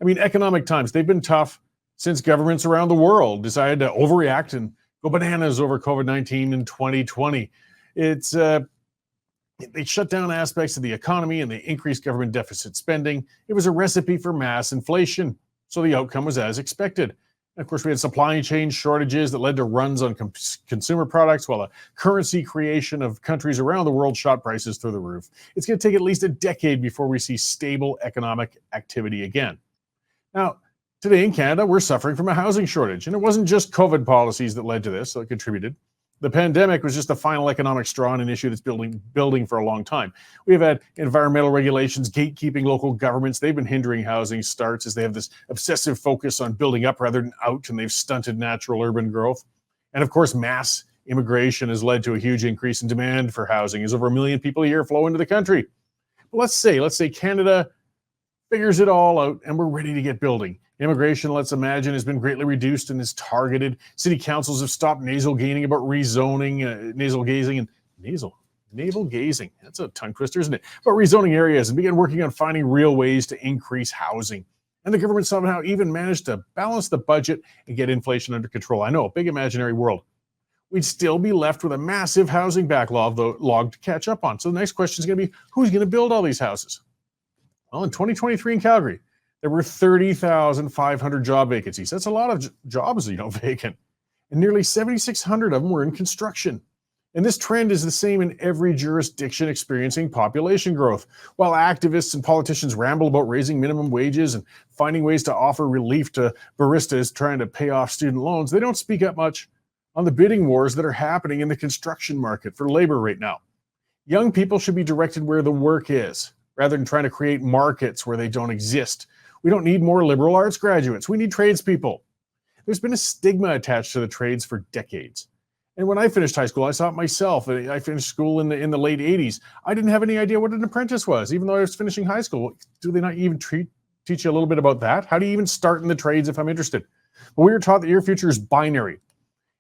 I mean, economic times, they've been tough since governments around the world decided to overreact and go bananas over COVID-19 in 2020. It's They shut down aspects of the economy and they increased government deficit spending. It was a recipe for mass inflation. So the outcome was as expected. And of course, we had supply chain shortages that led to runs on consumer products, while the currency creation of countries around the world shot prices through the roof. It's going to take at least a decade before we see stable economic activity again. Now, today in Canada, we're suffering from a housing shortage. And it wasn't just COVID policies that led to this, that contributed. The pandemic was just the final economic straw on an issue that's building for a long time. We've had environmental regulations, gatekeeping local governments. They've been hindering housing starts as they have this obsessive focus on building up rather than out, and they've stunted natural urban growth. And of course, mass immigration has led to a huge increase in demand for housing as over 1 million people a year flow into the country. But let's say Canada figures it all out and we're ready to get building. Immigration, let's imagine, has been greatly reduced and is targeted. City councils have stopped navel gazing about rezoning, navel gazing. That's a tongue twister, isn't it? But rezoning areas and began working on finding real ways to increase housing. And the government somehow even managed to balance the budget and get inflation under control. I know, big imaginary world. We'd still be left with a massive housing backlog to catch up on. So the next question is going to be, who's going to build all these houses? Well, in 2023 in Calgary, there were 30,500 job vacancies. That's a lot of jobs, vacant. And nearly 7,600 of them were in construction. And this trend is the same in every jurisdiction experiencing population growth. While activists and politicians ramble about raising minimum wages and finding ways to offer relief to baristas trying to pay off student loans, they don't speak up much on the bidding wars that are happening in the construction market for labor right now. Young people should be directed where the work is, rather than trying to create markets where they don't exist. We don't need more liberal arts graduates. We need tradespeople. There's been a stigma attached to the trades for decades. And when I finished high school, I saw it myself. I finished school in the late 80s. I didn't have any idea what an apprentice was, even though I was finishing high school. Do they not even teach you a little bit about that? How do you even start in the trades if I'm interested? Well, we were taught that your future is binary.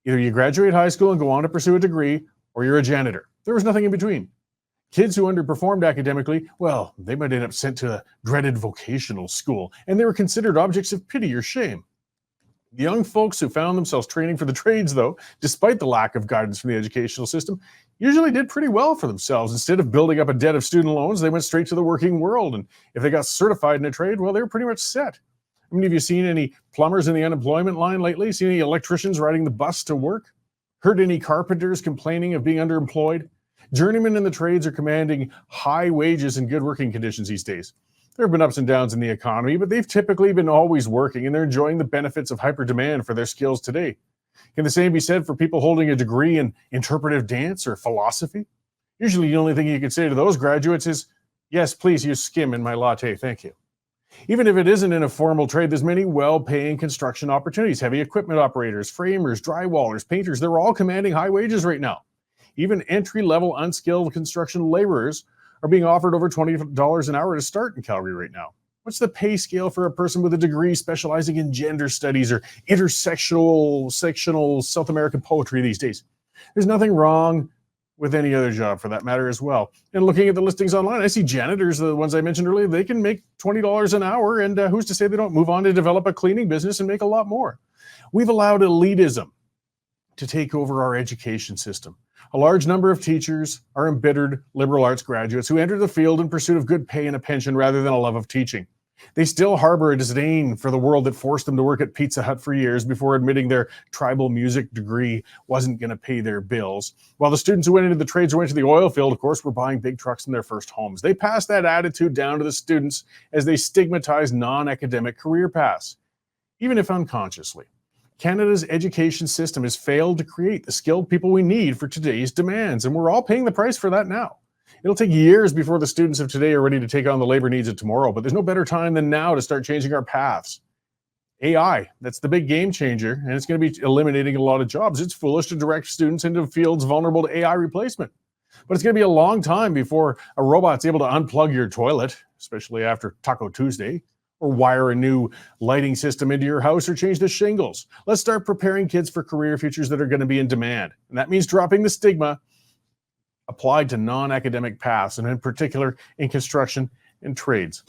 Either you graduate high school and go on to pursue a degree, or you're a janitor. There was nothing in between. Kids who underperformed academically, well, they might end up sent to a dreaded vocational school, and they were considered objects of pity or shame. The young folks who found themselves training for the trades, though, despite the lack of guidance from the educational system, usually did pretty well for themselves. Instead of building up a debt of student loans, they went straight to the working world, and if they got certified in a trade, well, they were pretty much set. I mean, have you seen any plumbers in the unemployment line lately? Seen any electricians riding the bus to work? Heard any carpenters complaining of being underemployed? Journeymen in the trades are commanding high wages and good working conditions these days. There have been ups and downs in the economy, but they've typically been always working, and they're enjoying the benefits of hyper demand for their skills today. Can the same be said for people holding a degree in interpretive dance or philosophy? Usually the only thing you can say to those graduates is, yes, please use skim in my latte, thank you. Even if it isn't in a formal trade, there's many well-paying construction opportunities. Heavy equipment operators, framers, drywallers, painters, they're all commanding high wages right now. Even entry-level unskilled construction laborers are being offered over $20 an hour to start in Calgary right now. What's the pay scale for a person with a degree specializing in gender studies or intersectional South American poetry these days? There's nothing wrong with any other job for that matter as well. And looking at the listings online, I see janitors, the ones I mentioned earlier, they can make $20 an hour, and who's to say they don't move on to develop a cleaning business and make a lot more? We've allowed elitism to take over our education system. A large number of teachers are embittered liberal arts graduates who enter the field in pursuit of good pay and a pension rather than a love of teaching. They still harbor a disdain for the world that forced them to work at Pizza Hut for years before admitting their tribal music degree wasn't going to pay their bills. While the students who went into the trades or went to the oil field, of course, were buying big trucks in their first homes. They passed that attitude down to the students as they stigmatized non-academic career paths, even if unconsciously. Canada's education system has failed to create the skilled people we need for today's demands, and we're all paying the price for that now. It'll take years before the students of today are ready to take on the labor needs of tomorrow, but there's no better time than now to start changing our paths. AI, that's the big game changer, and it's going to be eliminating a lot of jobs. It's foolish to direct students into fields vulnerable to AI replacement. But it's going to be a long time before a robot's able to unplug your toilet, especially after Taco Tuesday, or wire a new lighting system into your house or change the shingles. Let's start preparing kids for career futures that are going to be in demand. And that means dropping the stigma applied to non-academic paths, and in particular in construction and trades.